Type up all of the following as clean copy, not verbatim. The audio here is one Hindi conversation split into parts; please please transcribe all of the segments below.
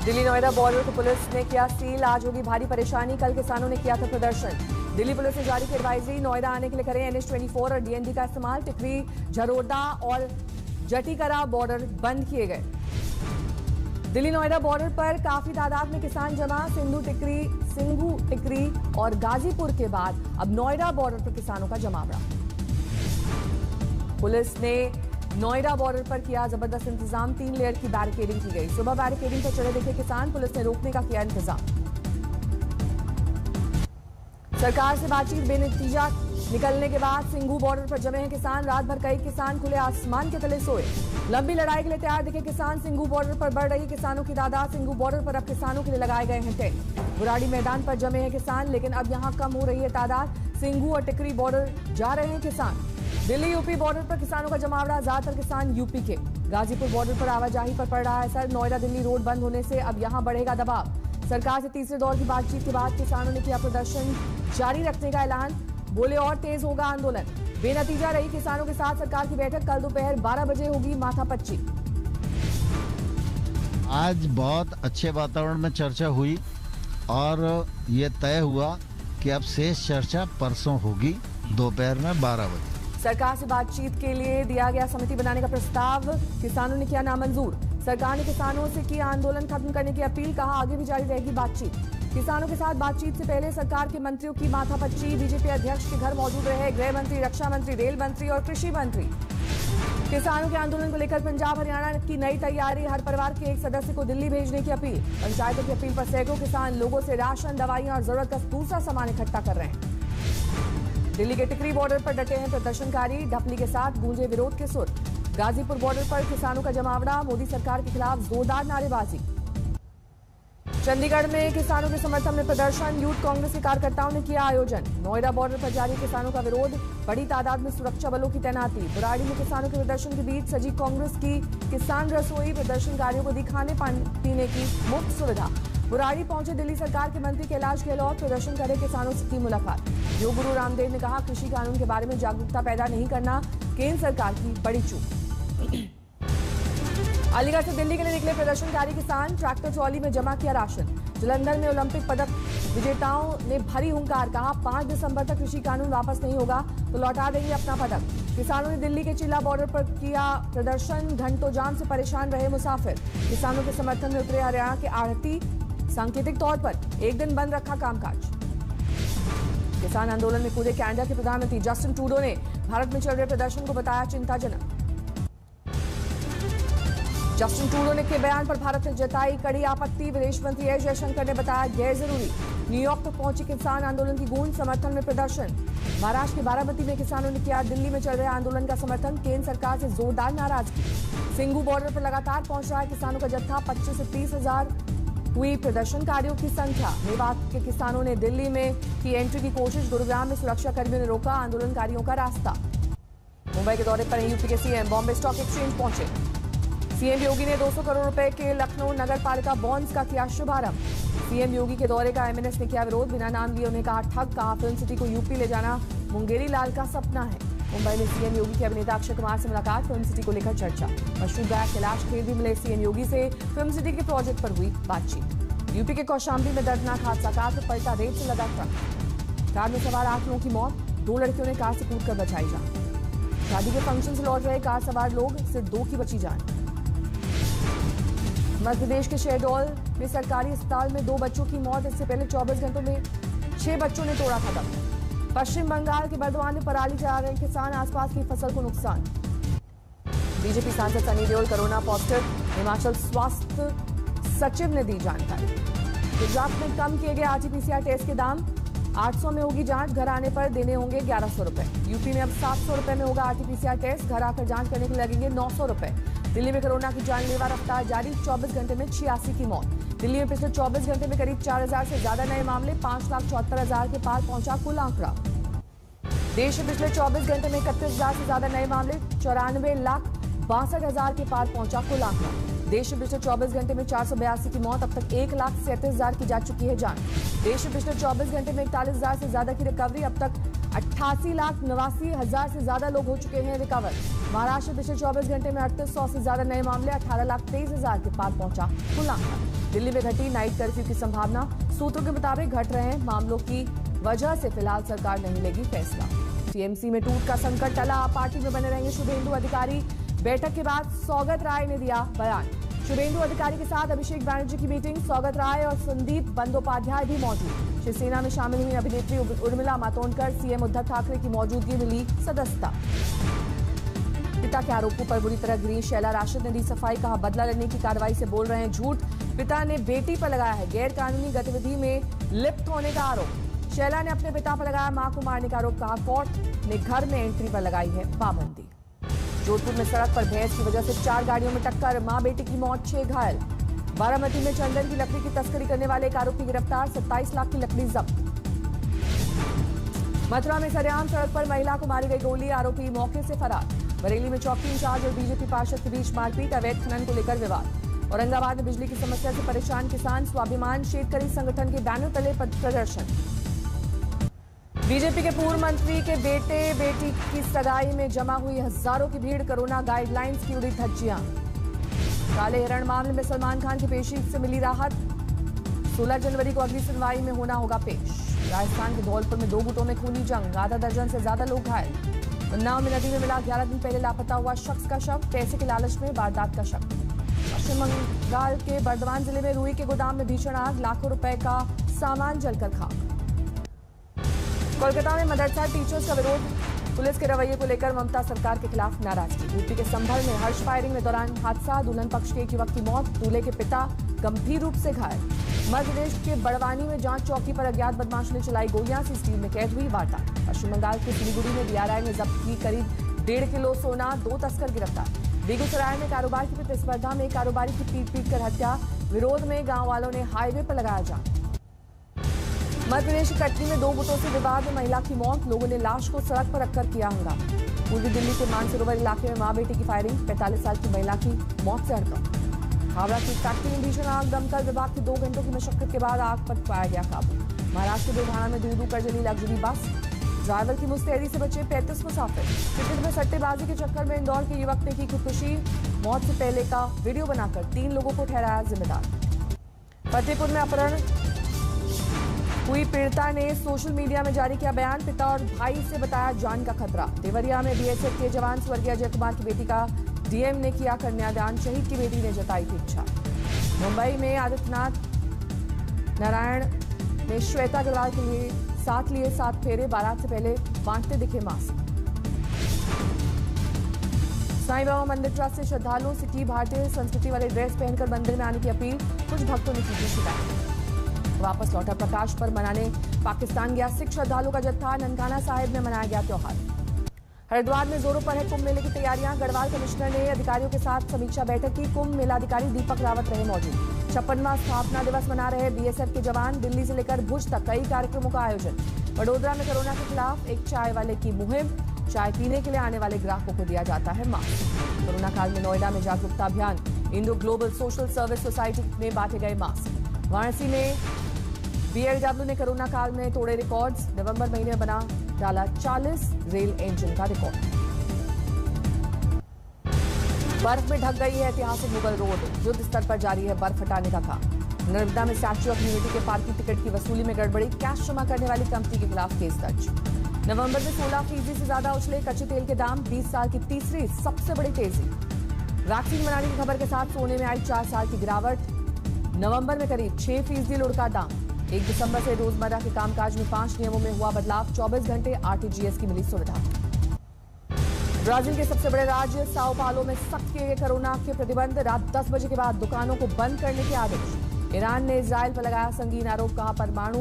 दिल्ली नोएडा बॉर्डर को पुलिस ने किया सील। आज होगी भारी परेशानी। कल किसानों ने किया था प्रदर्शन। दिल्ली पुलिस ने जारी की एडवाइजरी। नोएडा आने के लिए करें NH-24 और DND का इस्तेमाल। टिकरी, झरोदा और जटीकरा बॉर्डर बंद किए गए। दिल्ली नोएडा बॉर्डर पर काफी तादाद में किसान जमा। सिंघू टिकरी और गाजीपुर के बाद अब नोएडा बॉर्डर पर किसानों का जमावड़ा। पुलिस ने नोएडा बॉर्डर पर किया जबरदस्त इंतजाम। 3 लेयर की बैरिकेडिंग की गई। सुबह बैरिकेडिंग पर चढ़े दिखे किसान। पुलिस ने रोकने का किया इंतजाम। सरकार से बातचीत बेनतीजा निकलने के बाद सिंघू बॉर्डर पर जमे हैं किसान। रात भर कई किसान खुले आसमान के तले सोए। लंबी लड़ाई के लिए तैयार दिखे किसान। सिंघू बॉर्डर पर बढ़ रही किसानों की तादाद। सिंघू बॉर्डर पर अब किसानों के लिए लगाए गए हैं टेंट। बुराड़ी मैदान पर जमे हैं किसान, लेकिन अब यहां कम हो रही है तादाद। सिंघू और टिकरी बॉर्डर जा रहे हैं किसान। दिल्ली यूपी बॉर्डर पर किसानों का जमावड़ा। ज्यादातर किसान यूपी के। गाजीपुर बॉर्डर पर आवाजाही पर पड़ रहा है असर। नोएडा दिल्ली रोड बंद होने से अब यहां बढ़ेगा दबाव। सरकार से तीसरे दौर की बातचीत के बाद किसानों ने किया प्रदर्शन जारी रखने का ऐलान। बोले और तेज होगा आंदोलन। बेनतीजा रही किसानों के साथ सरकार की बैठक। कल दोपहर 12 बजे होगी माथापच्ची। आज बहुत अच्छे वातावरण में चर्चा हुई और ये तय हुआ कि अब शेष चर्चा परसों होगी दोपहर में 12 बजे। सरकार से बातचीत के लिए दिया गया समिति बनाने का प्रस्ताव किसानों ने किया नामंजूर। सरकार ने किसानों से की आंदोलन खत्म करने की अपील। कहा आगे भी जारी रहेगी बातचीत। किसानों के साथ बातचीत से पहले सरकार के मंत्रियों की माथापच्ची। बीजेपी अध्यक्ष के घर मौजूद रहे गृह मंत्री, रक्षा मंत्री, रेल मंत्री और कृषि मंत्री। किसानों के आंदोलन को लेकर पंजाब हरियाणा की नई तैयारी। हर परिवार के एक सदस्य को दिल्ली भेजने की अपील। पंचायतों की अपील पर सैकड़ों किसान लोगों से राशन, दवाइयां और जरूरत का दूसरा सामान इकट्ठा कर रहे हैं। दिल्ली के टिकरी बॉर्डर पर डटे हैं प्रदर्शनकारी। ढपली के साथ गूंजे विरोध के सुर। गाजीपुर बॉर्डर पर किसानों का जमावड़ा। मोदी सरकार के खिलाफ जोरदार नारेबाजी। चंडीगढ़ में किसानों के समर्थन में प्रदर्शन। यूथ कांग्रेस के कार्यकर्ताओं ने किया आयोजन। नोएडा बॉर्डर पर जारी किसानों का विरोध। बड़ी तादाद में सुरक्षा बलों की तैनाती। बुराड़ी में किसानों के प्रदर्शन के बीच सजी कांग्रेस की किसान रसोई। प्रदर्शनकारियों को दी खाने पीने की मुफ्त सुविधा। बुराड़ी पहुंचे दिल्ली सरकार के मंत्री कैलाश गहलोत। प्रदर्शन करे किसानों से की मुलाकात। योग गुरु रामदेव ने कहा कृषि कानून के बारे में जागरूकता पैदा नहीं करना केंद्र सरकार की बड़ी चूक। अलीगढ़ से दिल्ली के लिए निकले प्रदर्शनकारी किसान। ट्रैक्टर ट्रॉली में जमा किया राशन। जालंधर में ओलंपिक पदक विजेताओं ने भरी हुंकार। कहा 5 दिसंबर तक कृषि कानून वापस नहीं होगा तो लौटा देंगे अपना पदक। किसानों ने दिल्ली के चिल्ला बॉर्डर पर किया प्रदर्शन। घंटों जाम से परेशान रहे मुसाफिर। किसानों के समर्थन में उतरे हरियाणा के आढ़ती। सांकेतिक तौर पर एक दिन बंद रखा कामकाज। किसान आंदोलन में कूदे कनाडा के प्रधानमंत्री जस्टिन ट्रूडो ने भारत में चल रहे प्रदर्शन को बताया चिंताजनक। जस्टिन ट्रूडो ने के बयान पर भारत ने जताई कड़ी आपत्ति। विदेश मंत्री एस जयशंकर ने बताया गैर जरूरी। न्यूयॉर्क तक पहुंची किसान आंदोलन की गूंज। समर्थन में प्रदर्शन। महाराष्ट्र के बारामती में किसानों ने किया दिल्ली में चल रहे आंदोलन का समर्थन। केंद्र सरकार से जोरदार नाराजगी। सिंघू बॉर्डर पर लगातार पहुंच रहा है किसानों का जत्था। 25 से 30 हजार हुई प्रदर्शनकारियों की संख्या। मेवात के किसानों ने दिल्ली में की एंट्री की कोशिश। गुरुग्राम में सुरक्षा कर्मियों ने रोका आंदोलनकारियों का रास्ता। मुंबई के दौरे पर यूपी के सीएम बॉम्बे स्टॉक एक्सचेंज पहुंचे। सीएम योगी ने 200 करोड़ रुपए के लखनऊ नगर पालिका बॉन्ड्स का किया शुभारंभ। सीएम योगी के दौरे का एमएनएस ने किया विरोध। बिना नाम लिए उन्हें कहा ठग। कहा फिल्म सिटी को यूपी ले जाना मुंगेरी लाल का सपना है। मुंबई में सीएम योगी के अभिनेता अक्षय कुमार से मुलाकात। फिल्म सिटी को लेकर चर्चा। मशहूर गायक कैलाश खेर भी मिले सीएम योगी से। फिल्म सिटी के प्रोजेक्ट पर हुई बातचीत। यूपी के कौशाम्बी में दर्दनाक हादसा। कार पर पलटा रेत से लगा ट्रक। कार में सवार 8 लोगों की मौत। 2 लड़कियों ने कार से कूदकर बचाई जान। शादी के फंक्शन से लौट रहे कार सवार लोग, सिर्फ 2 की बची जान। मध्य प्रदेश के शहडोल में सरकारी अस्पताल में 2 बच्चों की मौत। इससे पहले 24 घंटों में 6 बच्चों ने तोड़ा था दम। पश्चिम बंगाल के बर्दवान में पराली जला रहे किसान। आसपास की फसल को नुकसान। बीजेपी सांसद सनी देओल कोरोना पॉजिटिव। हिमाचल स्वास्थ्य सचिव ने दी जानकारी। गुजरात में कम किए गए RT-PCR टेस्ट के दाम। 800 में होगी जांच। घर आने पर देने होंगे 1100 रुपए। यूपी में अब 700 रुपए में होगा RT-PCR टेस्ट। घर आकर जांच करने के लिए लगेंगे 900 रुपए। दिल्ली में कोरोना की जानलेवा रफ्तार जारी। 24 घंटे में 86 की मौत। दिल्ली में पिछले 24 घंटे में करीब 4000 से ज्यादा नए मामले। 5,74,000 के पार पहुंचा कुल आंकड़ा। देश में पिछले 24 घंटे में 31,000 से ज्यादा नए मामले। 94,62,000 के पार पहुंचा कुल आंकड़ा। देश में पिछले 24 घंटे में 482 की मौत। अब तक 1,37,000 की जा चुकी है जान। देश में पिछले 24 घंटे में 41,000 से ज्यादा की रिकवरी। अब तक 88,89,000 से ज्यादा लोग हो चुके हैं रिकवर। महाराष्ट्र पिछले 24 घंटे में 3800 से ज्यादा नए मामले, 18,23,000 के पार पहुंचा कुल आंकड़ा। दिल्ली में घटी नाइट कर्फ्यू की संभावना, सूत्रों के मुताबिक घट रहे हैं मामलों की वजह से फिलहाल सरकार नहीं लेगी फैसला। टीएमसी में टूट का संकट टला, पार्टी में बने रहेंगे शुभेंदु अधिकारी। बैठक के बाद सौगत राय ने दिया बयान। शुभेंदु अधिकारी के साथ अभिषेक बैनर्जी की मीटिंग, सौगत राय और संदीप बंदोपाध्याय भी मौजूद। शिवसेना में शामिल हुई अभिनेत्री उर्मिला मातोंडकर, सीएम उद्धव ठाकरे की मौजूदगी मिली सदस्यता। पिता के आरोपों पर बुरी तरह गिरी शैला राशिद ने दी सफाई, कहा बदला लेने की कार्रवाई से बोल रहे हैं झूठ। पिता ने बेटी पर लगाया है गैर कानूनी गतिविधि में लिप्त होने का आरोप। शैला ने अपने पिता पर लगाया मां को मारने का आरोप, कहा कोर्ट ने घर में एंट्री पर लगाई है पाबंदी। जोधपुर में सड़क पर भैंस की वजह से 4 गाड़ियों में टक्कर, मां बेटी की मौत, 6 घायल। बारामती में चंदन की लकड़ी की तस्करी करने वाले एक आरोपी गिरफ्तार, 27 लाख की लकड़ी जब्त। मथुरा में सरेआम सड़क पर महिला को मारी गई गोली, आरोपी मौके से फरार। बरेली में चौकी इंचार्ज और बीजेपी पार्षद के बीच मारपीट, अवैध खनन को लेकर विवाद। औरंगाबाद में बिजली की समस्या से परेशान किसान, स्वाभिमान शेतकरी संगठन के बैनर तले प्रदर्शन। बीजेपी के पूर्व मंत्री के बेटे बेटी की सगाई में जमा हुई हजारों की भीड़, कोरोना गाइडलाइंस की उड़ी धज्जियां। काले हिरण मामले में सलमान खान की पेशी से मिली राहत, 16 जनवरी को अगली सुनवाई में होना होगा पेश। राजस्थान के धौलपुर में 2 गुटों में खूनी जंग, आधा दर्जन से ज्यादा लोग घायल। उन्नाव में नदी में मिला 11 दिन पहले लापता हुआ शख्स का शव, पैसे के लालच में वारदात का शक। पश्चिम बंगाल के बर्धमान जिले में रुई के गोदाम में भीषण आग, लाखों रुपए का सामान जलकर खाक। कोलकाता में मदरसा टीचर्स का विरोध, पुलिस के रवैये को लेकर ममता सरकार के खिलाफ नाराजगी। यूपी के संभल में हर्ष फायरिंग में दौरान हादसा, दुल्हन पक्ष के एक युवक की मौत, दूल्हे के पिता गंभीर रूप से घायल। मध्य प्रदेश के बड़वानी में जांच चौकी पर अज्ञात बदमाशों ने चलाई गोलियां, सीसीटीवी में कैद हुई वारदात। पश्चिम बंगाल के सिलीगुड़ी में डीआरआई ने जब्त की करीब 1.5 किलो सोना, 2 तस्कर गिरफ्तार। बेगूसराय में कारोबार की प्रतिस्पर्धा में कारोबारी की पीट कर हत्या, विरोध में गांव वालों ने हाईवे पर लगाया जाम। मध्य प्रदेश के कटनी में 2 गुटों से विवाद में महिला की मौत, लोगों ने लाश को सड़क पर रखकर किया हंगामा। पूर्वी दिल्ली के मानसरोवर इलाके में मां बेटी की फायरिंग, 45 साल की महिला की मौत से हड़कंप। हावड़ा की फैक्ट्री में भीषण आग, दमकल विभाग की 2 घंटों की मशक्कत के बाद आग पर पाया गया काबू। महाराष्ट्र के बुलढाणा में दूर कर जली लग्जरी बस, ड्राइवर की मुस्तैदी से बचे 35 मुसाफिर। क्रिकेट में सट्टेबाजी के चक्कर में इंदौर के युवक ने की खुदकुशी, मौत से पहले का वीडियो बनाकर 3 लोगों को ठहराया जिम्मेदार। फतेहपुर में अपहरण हुई पीड़िता ने सोशल मीडिया में जारी किया बयान, पिता और भाई से बताया जान का खतरा। देवरिया में बीएसएफ के जवान स्वर्गीय अजय कुमार की बेटी का डीएम ने किया कन्यादान, शहीद की बेटी ने जताई थी इच्छा। मुंबई में आदित्यनाथ नारायण ने श्वेता अग्रवाल के लिए साथ लिए 7 फेरे, बारात से पहले बांटते दिखे मास्क। साईं बाबा मंदिर ट्रस्ट से श्रद्धालुओं से की भारतीय संस्कृति वाले ड्रेस पहनकर मंदिर में आने की अपील, कुछ भक्तों ने की शिकायत। वापस लौटा प्रकाश पर्व मनाने पाकिस्तान गया सिख श्रद्धालुओं का जत्था, ननकाना साहिब में मनाया गया त्योहार। हरिद्वार में जोरों पर है कुंभ मेले की तैयारियां, गढ़वाल कमिश्नर ने अधिकारियों के साथ समीक्षा बैठक की, कुंभ मेलाधिकारी दीपक रावत रहे मौजूद। 56वां स्थापना दिवस मना रहे बीएसएफ के जवान, दिल्ली से लेकर भुज तक कई कार्यक्रमों का आयोजन। वडोदरा में कोरोना के खिलाफ एक चाय वाले की मुहिम, चाय पीने के लिए आने वाले ग्राहकों को दिया जाता है मास्क। कोरोना काल में नोएडा में जागरूकता अभियान, Indo global social service society में बांटे गए मास्क। वाराणसी में बीएलडब्ल्यू ने कोरोना काल में तोड़े रिकॉर्ड्स, नवंबर महीने में बना डाला 40 रेल इंजन का रिकॉर्ड। बर्फ में ढक गई है ऐतिहासिक मुगल रोड, युद्ध स्तर पर जारी है बर्फ हटाने का काम। नर्मदा में स्टैच्यू ऑफ यूनिटी के पार्किंग टिकट की वसूली में गड़बड़ी, कैश जमा करने वाली कंपनी के खिलाफ केस दर्ज। नवंबर में 16% से ज्यादा उछले कच्चे तेल के दाम, 20 साल की तीसरी सबसे बड़ी तेजी। वैक्सीन बनाने की खबर के साथ सोने में आई 4 साल की गिरावट, नवंबर में करीब 6% लुढ़का दाम। 1 दिसंबर से रोजमर्रा के कामकाज में 5 नियमों में हुआ बदलाव, 24 घंटे आरटीजीएस की मिली सुविधा। ब्राजील के सबसे बड़े राज्य साओ पालो में सख्त किए गए कोरोना के प्रतिबंध, रात 10 बजे के बाद दुकानों को बंद करने के आदेश। ईरान ने इजरायल पर लगाया संगीन आरोप, कहा परमाणु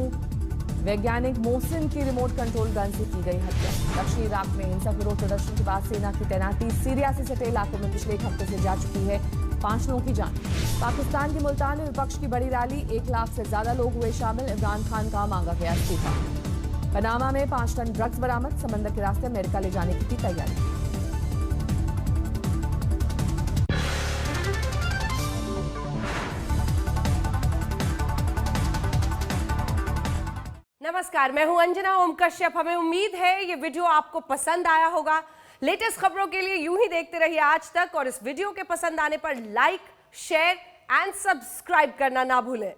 वैज्ञानिक मोहसिन की रिमोट कंट्रोल गन से की गई हत्या। दक्षिणी इराक में हिंसक विरोध प्रदर्शन के बाद सेना की तैनाती, सीरिया से सटे इलाकों में पिछले 1 हफ्ते से जा चुकी है 5 लोगों की जान। पाकिस्तान के मुल्तान में विपक्ष की बड़ी रैली, 1 लाख से ज्यादा लोग हुए शामिल, इमरान खान का मांगा गया इस्तीफा। पनामा में 5 टन ड्रग्स बरामद, समंदर के रास्ते अमेरिका ले जाने की तैयारी। नमस्कार, मैं हूं अंजना ओम कश्यप। हमें उम्मीद है ये वीडियो आपको पसंद आया होगा। लेटेस्ट खबरों के लिए यूं ही देखते रहिए आज तक और इस वीडियो के पसंद आने पर लाइक, शेयर एंड सब्सक्राइब करना ना भूलें।